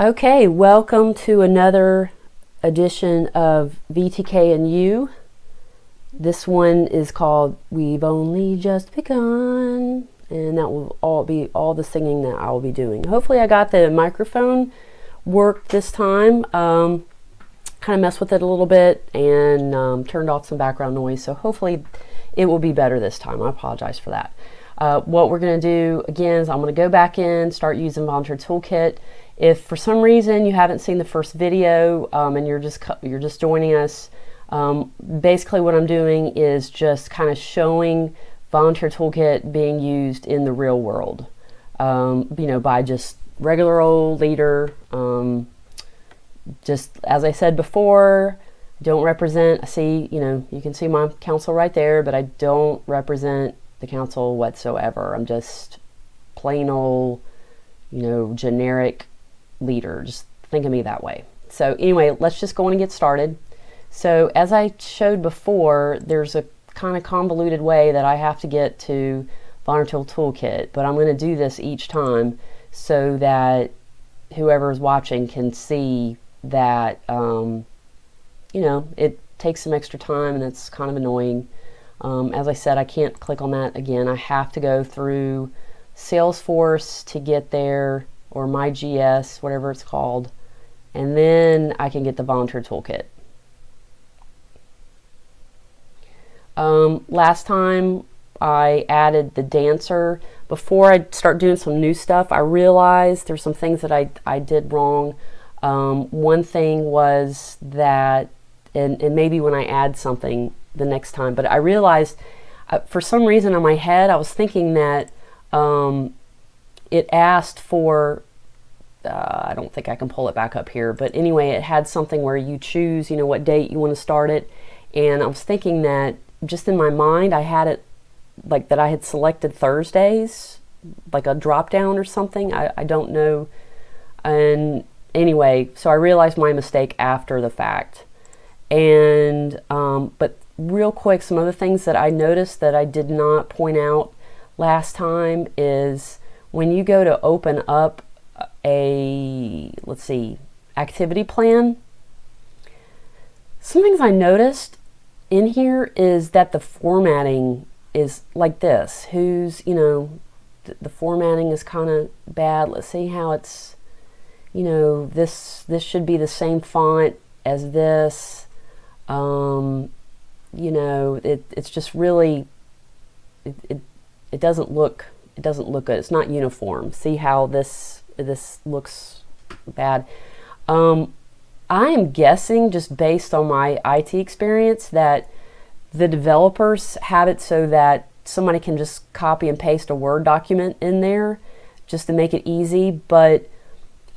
Okay, welcome to another edition of VTK and You. This one is called We've Only Just Begun, and that will all be all the singing that I will be doing. Hopefully I got the microphone worked this time. Kind of messed with it a little bit and turned off some background noise, so hopefully it will be better this time. I apologize for that. What we're going to do again is I'm going to go back in, start using Volunteer Toolkit. If for some reason you haven't seen the first video and you're just joining us, basically what I'm doing is just kind of showing Volunteer Toolkit being used in the real world, by just regular old leader. Just as I said before, don't represent. You can see my council right there, but I don't represent the council whatsoever. I'm just plain old, generic leader. Just think of me that way. So anyway, let's just go on and get started. So as I showed before, there's a kind of convoluted way that I have to get to Volunteer Toolkit, but I'm going to do this each time so that whoever is watching can see that it takes some extra time and it's kind of annoying. As I said, I can't click on that again. I have to go through Salesforce to get there, or my GS, whatever it's called, and then I can get the Volunteer Toolkit. Last time I added the dancer. Before I start doing some new stuff, I realized there's some things that I did wrong. One thing was that, and maybe when I add something the next time, but I realized for some reason in my head I was thinking that it asked for, I don't think I can pull it back up here, but anyway, it had something where you choose, what date you want to start it. And I was thinking that just in my mind, I had it like that I had selected Thursdays, like a drop down or something. I don't know. And anyway, so I realized my mistake after the fact. And, but real quick, some other things that I noticed that I did not point out last time is when you go to open up a, activity plan, some things I noticed in here is that the formatting is like this. The formatting is kind of bad. Let's see how it's, this should be the same font as this. It's just really, it doesn't look good. It's not uniform. See how this looks bad. I am guessing, just based on my IT experience, that the developers have it so that somebody can just copy and paste a Word document in there just to make it easy. But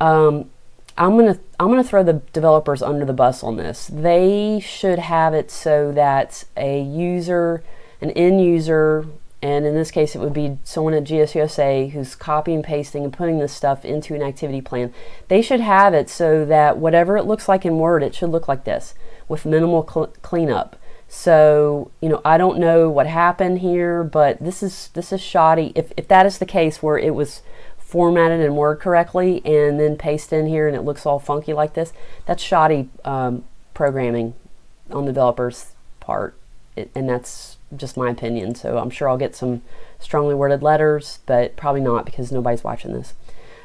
I'm gonna throw the developers under the bus on this. They should have it so that an end user, and in this case it would be someone at GSUSA who's copying, pasting, and putting this stuff into an activity plan. They should have it so that whatever it looks like in Word, it should look like this, with minimal cleanup. So, I don't know what happened here, but this is shoddy. If that is the case, where it was formatted in Word correctly and then pasted in here and it looks all funky like this, that's shoddy programming on the developer's part. And that's just my opinion. So I'm sure I'll get some strongly worded letters, but probably not, because nobody's watching this.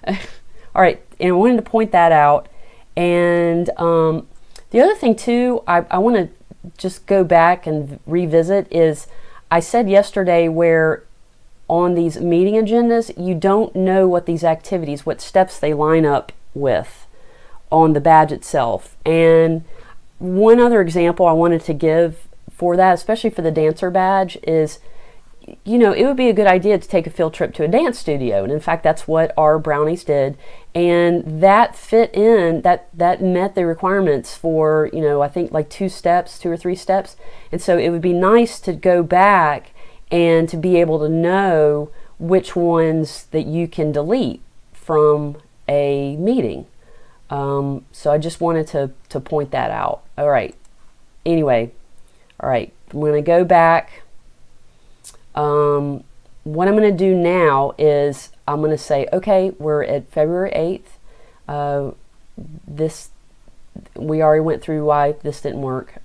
All right, and I wanted to point that out. And the other thing too, I want to just go back and revisit is, I said yesterday where on these meeting agendas, you don't know what these activities, what steps they line up with on the badge itself. And one other example I wanted to give for that, especially for the dancer badge, is, it would be a good idea to take a field trip to a dance studio. And in fact, that's what our brownies did. And that fit in, that met the requirements for, I think like 2 or 3 steps. And so it would be nice to go back and to be able to know which ones that you can delete from a meeting. So I just wanted to point that out. All right. Anyway, all right, I'm going to go back. What I'm going to do now is I'm going to say, okay, we're at February 8th. this, we already went through why this didn't work.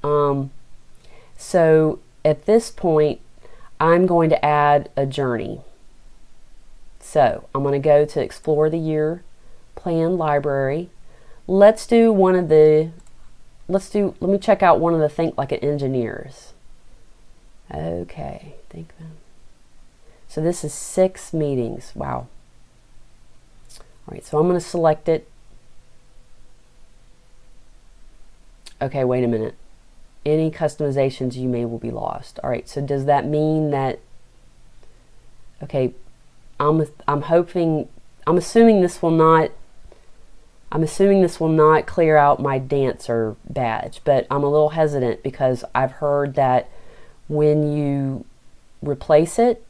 So at this point, I'm going to add a journey. So I'm going to go to explore the year plan library. Let's do one of the, let me check out one of the Think Like an Engineers. Okay, so this is 6 meetings. Wow. All right, so I'm going to select it. Okay, wait a minute. Any customizations you made will be lost. All right, so does that mean that, okay, I'm assuming this will not clear out my dancer badge, but I'm a little hesitant because I've heard that when you replace it,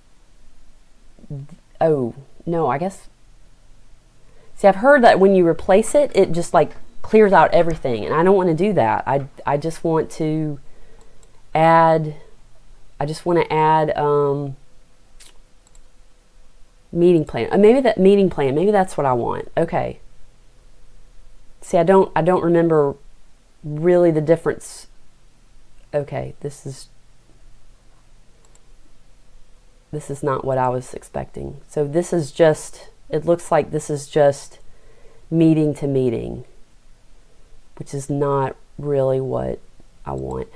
oh, no, I guess, see, I've heard that when you replace it, it just like clears out everything, and I don't want to do that. I just want to add, meeting plan. Maybe that meeting plan, maybe that's what I want. Okay. See, I don't remember really the difference. Okay, this is not what I was expecting. So this is just, it looks like this is just meeting to meeting, which is not really what I want.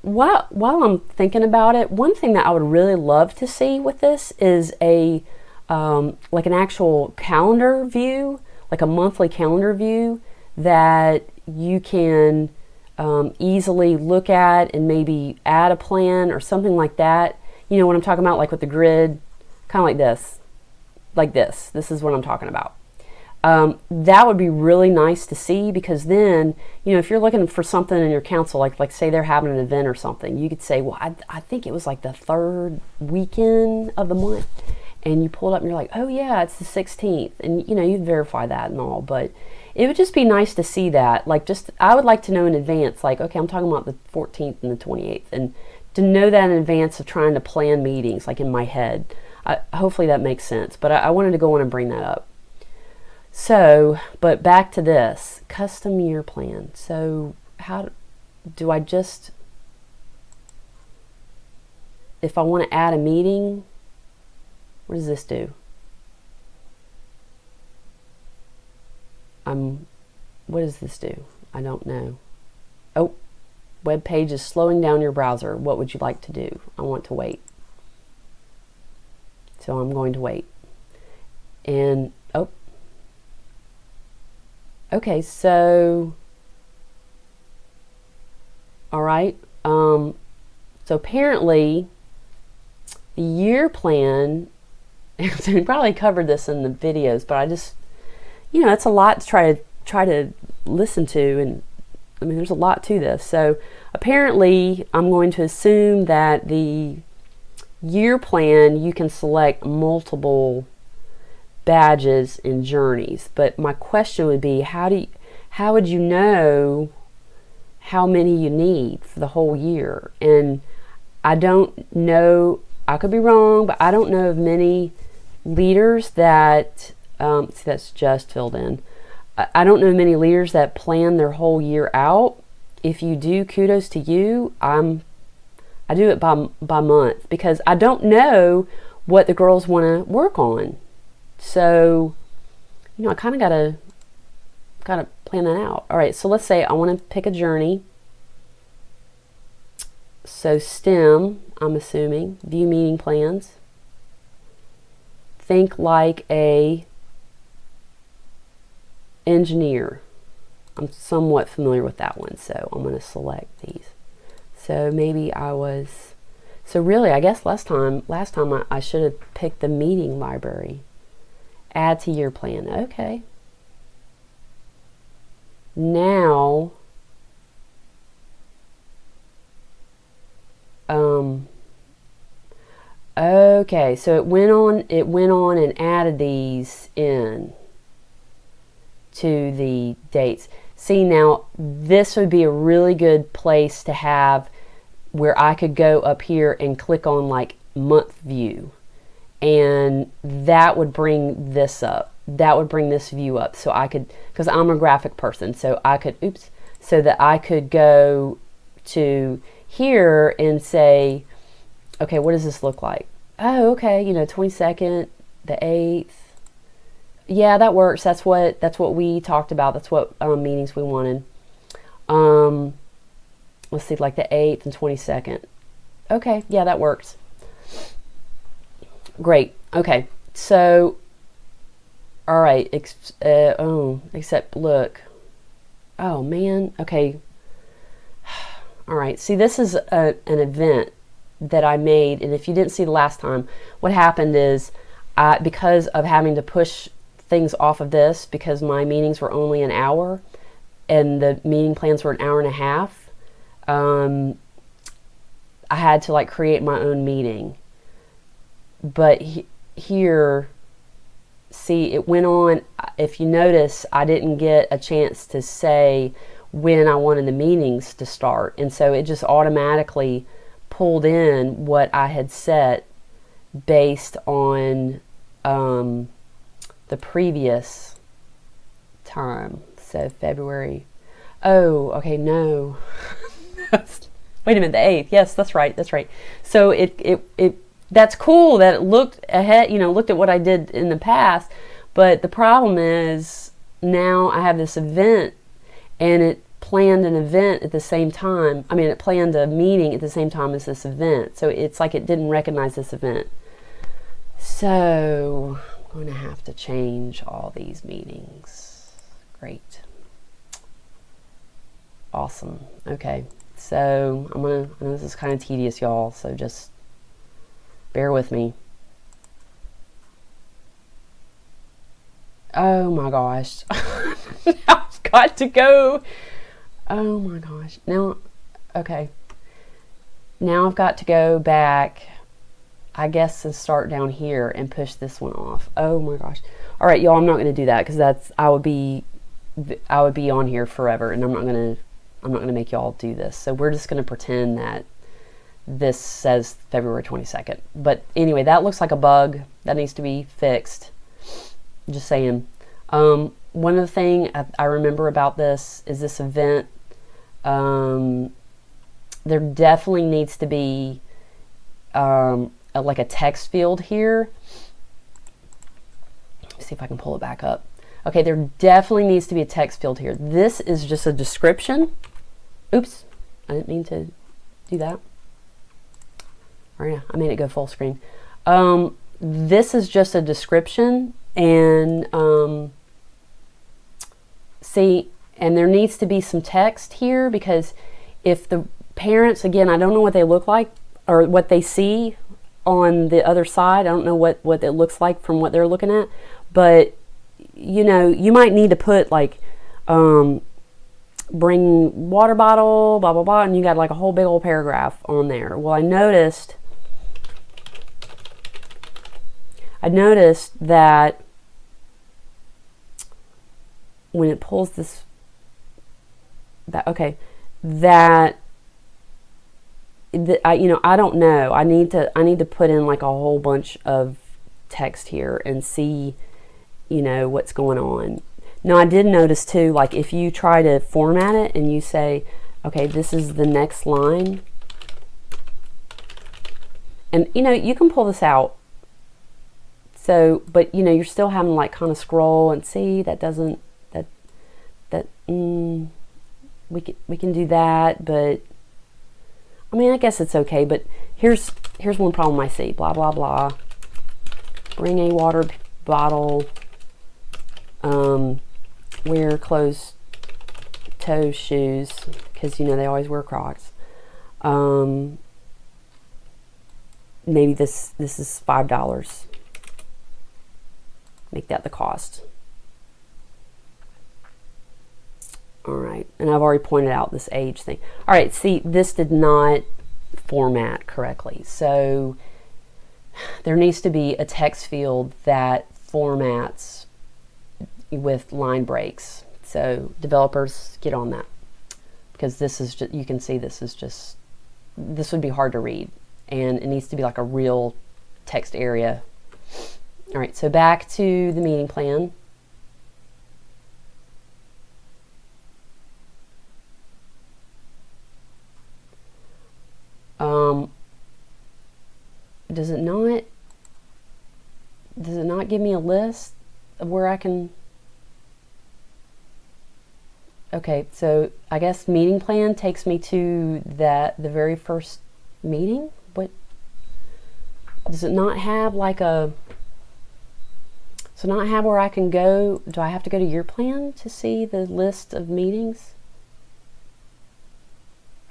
While I'm thinking about it, one thing that I would really love to see with this is a like an actual calendar view, like a monthly calendar view that you can easily look at and maybe add a plan or something like that. You know what I'm talking about, like with the grid, kind of like this. Like this. This is what I'm talking about. That would be really nice to see, because then, you know, if you're looking for something in your council, like say they're having an event or something, you could say, well, I think it was like the 3rd weekend of the month. And you pull it up and you're like, oh yeah, it's the 16th. And you know, you'd verify that and all, but it would just be nice to see that. Like, just, I would like to know in advance, like, okay, I'm talking about the 14th and the 28th, and to know that in advance of trying to plan meetings, like in my head. Hopefully that makes sense, but I wanted to go on and bring that up. So, but back to this custom year plan. So how do I just, if I want to add a meeting, what does this do? What does this do? I don't know. Oh, web page is slowing down your browser. What would you like to do? I want to wait. So I'm going to wait. And, oh, okay, so, all right. So apparently the year plan, we probably covered this in the videos, but I just, you know, it's a lot to try to listen to, and I mean, there's a lot to this. So apparently I'm going to assume that the year plan, you can select multiple badges and journeys, but my question would be, how would you know how many you need for the whole year? And I don't know, I could be wrong, but I don't know of many leaders that see, that's just filled in. I don't know many leaders that plan their whole year out. If you do, kudos to you. I do it by month, because I don't know what the girls want to work on. So, you know, I kind of gotta plan that out. All right, so let's say I want to pick a journey. So STEM, I'm assuming, view meeting plans. Think like a engineer. I'm somewhat familiar with that one, so I'm going to select these. So maybe so really, I guess last time I should have picked the meeting library. Add to year plan. Okay. Now, okay, so it went on and added these in to the dates. See, now this would be a really good place to have where I could go up here and click on like month view, and that would bring this up. That would bring this view up, so I could, because I'm a graphic person, so I could, so that I could go to here and say, okay, what does this look like? Oh, okay, 22nd, the 8th. Yeah, that works. That's what we talked about. That's what meetings we wanted. Let's see, like the 8th and 22nd. Okay, yeah, that works. Great. Okay, so, all right. Except look. Oh man. Okay. All right. See, this is an event that I made, and if you didn't see the last time, what happened is, because of having to push things off of this, because my meetings were only an hour, and the meeting plans were an hour and a half, I had to like create my own meeting. But here, see, it went on. If you notice, I didn't get a chance to say when I wanted the meetings to start, and so it just automatically pulled in what I had set based on the previous time. So February. Oh, okay, no. Wait a minute, the 8th. Yes, that's right. That's right. So it that's cool that it looked ahead, looked at what I did in the past, but the problem is now I have this event, and it planned an event at the same time. I mean, it planned a meeting at the same time as this event. So it's like it didn't recognize this event. So I'm going to have to change all these meetings. Great. Awesome. Okay. So I know this is kind of tedious, y'all, so just bear with me. Oh my gosh. Now I've got to go. Oh my gosh. Now, okay. Now I've got to go back, I guess, and start down here and push this one off. Oh my gosh. All right, y'all, I'm not going to do that, because I would be on here forever, and I'm not going to make y'all do this. So we're just going to pretend that this says February 22nd. But anyway, that looks like a bug that needs to be fixed. Just saying. One other thing I remember about this is this event. There definitely needs to be like a text field here. Let's see if I can pull it back up. Okay, there definitely needs to be a text field here. This is just a description. Oops, I didn't mean to do that. All right, I made it go full screen. This is just a description, and see, and there needs to be some text here, because if the parents, again, I don't know what they look like or what they see on the other side. I don't know what it looks like from what they're looking at, but you might need to put like bring water bottle, blah blah blah, and you got like a whole big old paragraph on there. Well, I noticed that when it pulls this, I don't know. I need to put in like a whole bunch of text here and see, what's going on. Now, I did notice too, like if you try to format it and you say, okay, this is the next line, and you can pull this out. So, but you're still having to like kind of scroll and see that doesn't, we can do that, but I mean, I guess it's okay. But here's one problem I see. Blah blah blah. Bring a water bottle. Wear closed toe shoes, because they always wear Crocs. Maybe this is $5. Make that the cost. All right, and I've already pointed out this age thing. All right, see, this did not format correctly. So there needs to be a text field that formats with line breaks. So developers, get on that, because this is just, you can see this would be hard to read, and it needs to be like a real text area All right, so back to the meeting plan. Does it not give me a list of where I can? Okay, so I guess meeting plan takes me to the very first meeting. What does it not have, like a? Does it not have where I can go? Do I have to go to your plan to see the list of meetings?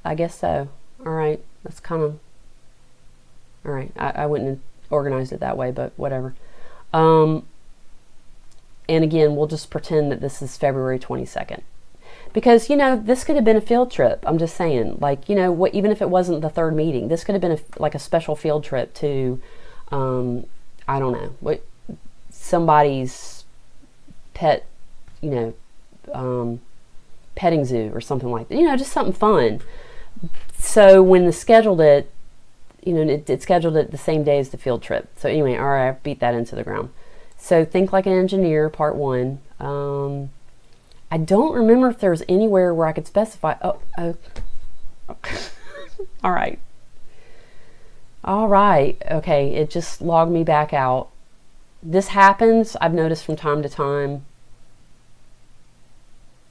I guess so. All right, that's kind of. All right, I wouldn't have organized it that way, but whatever. And again, we'll just pretend that this is February 22nd. Because, this could have been a field trip. I'm just saying, like, even if it wasn't the third meeting, this could have been like a special field trip to, I don't know, somebody's pet, petting zoo or something like that. Just something fun. So when they scheduled it, it scheduled it the same day as the field trip. So anyway, all right, I beat that into the ground. So think like an engineer, part 1. I don't remember if there's anywhere where I could specify. Oh. All right. Okay, it just logged me back out. This happens, I've noticed from time to time.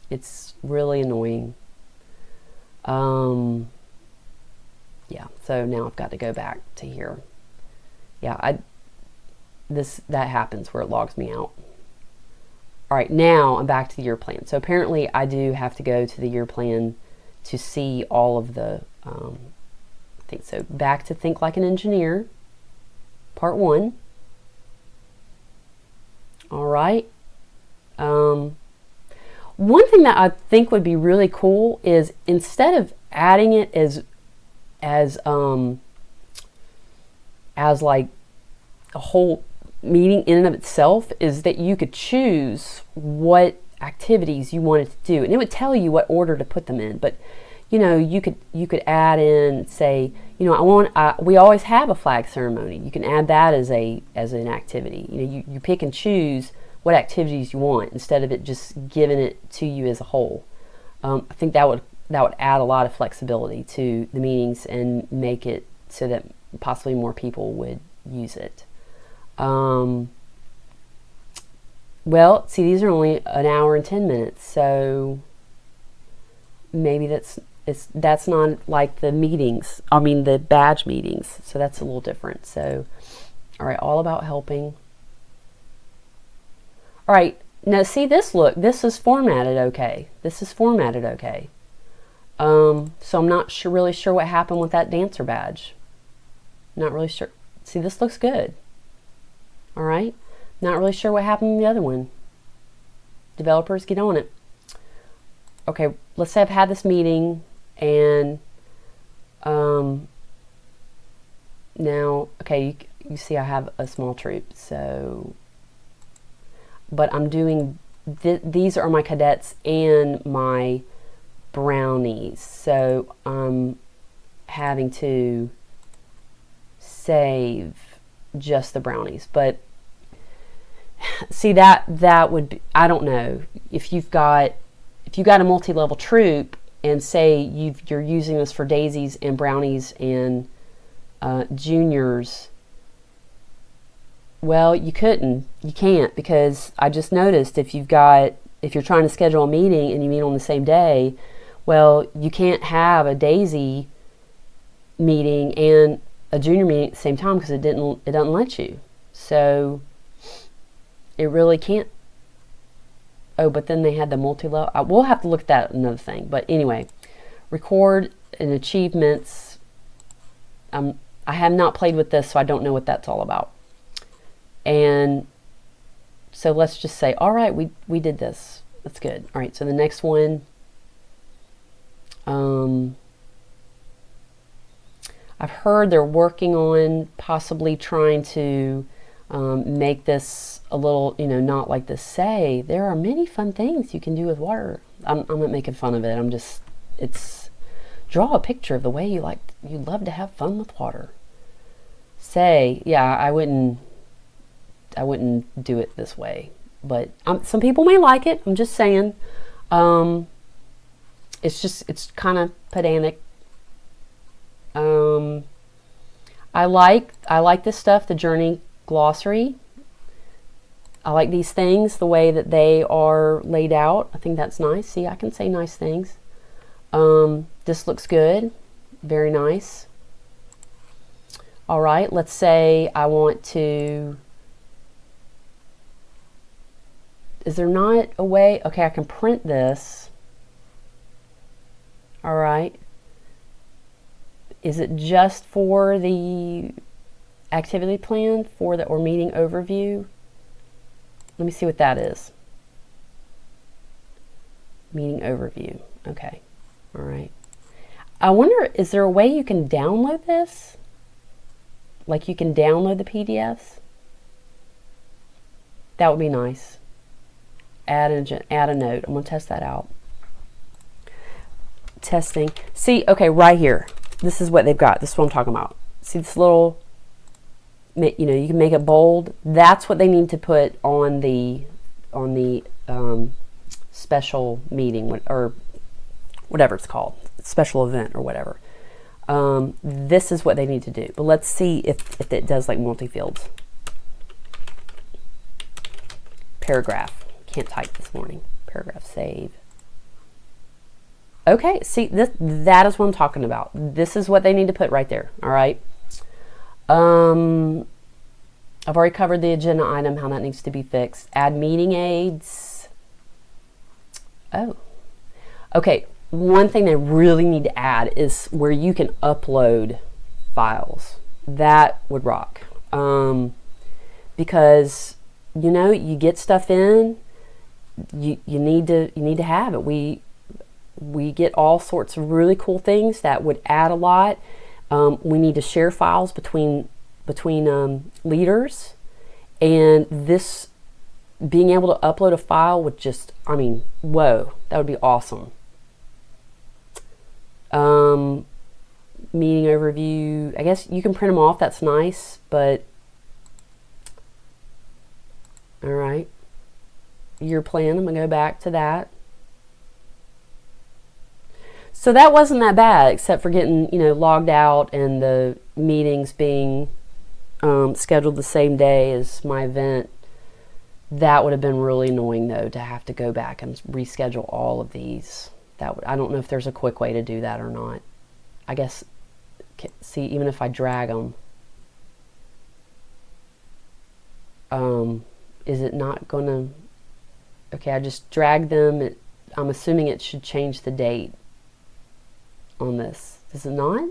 It's really annoying. Yeah, so now I've got to go back to here. Yeah, that happens where it logs me out. All right, now I'm back to the year plan. So apparently I do have to go to the year plan to see all of the things. So back to think like an engineer, part 1. All right. One thing that I think would be really cool is, instead of adding it as like a whole meeting in and of itself, is that you could choose what activities you wanted to do, and it would tell you what order to put them in. But you could add in, say, we always have a flag ceremony. You can add that as an activity. You pick and choose what activities you want, instead of it just giving it to you as a whole. I think that would add a lot of flexibility to the meetings and make it so that possibly more people would use it. Well, see, these are only an hour and 10 minutes, so maybe that's not like the meetings. I mean, the badge meetings. So that's a little different. So, all right, all about helping. All right, now see this. Look, this is formatted okay. So I'm not really sure what happened with that dancer badge. Not really sure. See, this looks good. All right, not really sure what happened with the other one. Developers, get on it. Okay, let's say I've had this meeting, and now, okay, you see I have a small troop, so, but I'm doing, these are my cadets and my brownies, so I'm having to save just the brownies. But see, that would be, I don't know, if you've got a multi-level troop, and say you're using this for daisies and brownies and juniors, well, you can't, because I just noticed if you're trying to schedule a meeting and you meet on the same day, well, you can't have a daisy meeting and a junior meeting at the same time, because it doesn't let you. So it really can't. Oh, but then they had the multi-level. We'll have to look at that another thing. But anyway, record and achievements. I have not played with this, so I don't know what that's all about. And so let's just say, all right, we did this. That's good. All right, so the next one. I've heard they're working on possibly trying to make this a little, not like this. Say, there are many fun things you can do with water. I'm not making fun of it. It's draw a picture of the way you'd love to have fun with water. Say, yeah, I wouldn't do it this way. But some people may like it. I'm just saying. It's kind of pedantic. I like this stuff, the Journey glossary. I like these things, the way that they are laid out. I think that's nice. See, I can say nice things. This looks good. Very nice. All right, let's say I want to... Is there not a way? Okay, I can print this. All right. Is it just for the activity plan or meeting overview? Let me see what that is. Meeting overview. Okay. All right. I wonder, is there a way you can download this? Like you can download the PDFs? That would be nice. Add a note. I'm going to test that out. Testing. See, okay, right here. This is what they've got. This is what I'm talking about. See this little, you know, you can make it bold. That's what they need to put on the special meeting or whatever it's called, special event or whatever. This is what they need to do. But let's see if it does like multi-fields. Paragraph. Can't type this morning. Paragraph save. Okay, see, that is what I'm talking about. This is what they need to put right there, all right? I've already covered the agenda item, how that needs to be fixed. Add meeting aids. Oh, okay. One thing they really need to add is where you can upload files. That would rock. Because, you know, you get stuff in, you need to have it. We get all sorts of really cool things that would add a lot. We need to share files between leaders, and this being able to upload a file would just, I mean, whoa, that would be awesome. Meeting overview, I guess you can print them off, that's nice, but all right. Your plan, I'm gonna go back to that. So that wasn't that bad, except for getting, you know, logged out and the meetings being scheduled the same day as my event. That would have been really annoying, though, to have to go back and reschedule all of these. I don't know if there's a quick way to do that or not. I guess, see, even if I drag them, is it not going to... Okay, I just drag them. I'm assuming it should change the date on this. Does it not?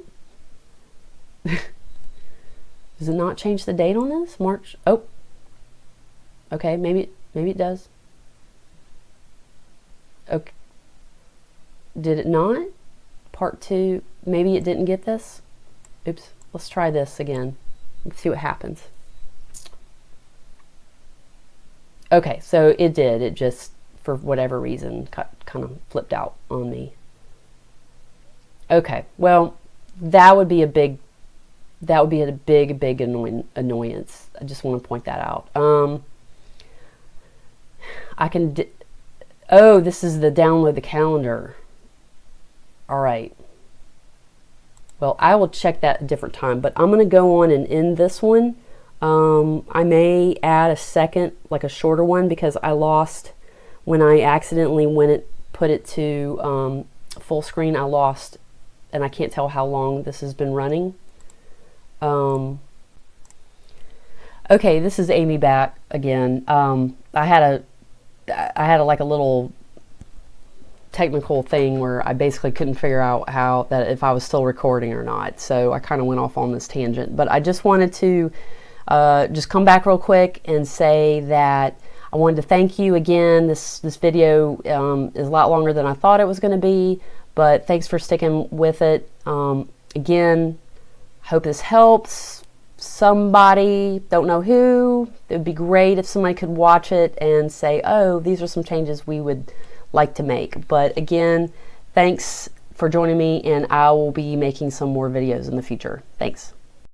Does it not change the date on this? March? Oh. Okay, maybe it does. Okay. Did it not? Part 2. Maybe it didn't get this. Oops. Let's try this again. Let's see what happens. Okay, so it did. It just, for whatever reason, kind of flipped out on me. Okay, well, that would be a big annoyance. I just want to point that out. I can, oh, this is the download the calendar. All right. Well, I will check that a different time, but I'm going to go on and end this one. I may add a second, like a shorter one, because I lost, when I accidentally put it to full screen, I lost, and I can't tell how long this has been running. Okay, this is Amy back again. I had like a little technical thing where I basically couldn't figure out if I was still recording or not. So I kind of went off on this tangent, but I just wanted to just come back real quick and say that I wanted to thank you again. This video is a lot longer than I thought it was going to be, but thanks for sticking with it. Again, hope this helps somebody, don't know who. It would be great if somebody could watch it and say, oh, these are some changes we would like to make. But again, thanks for joining me, and I will be making some more videos in the future. Thanks.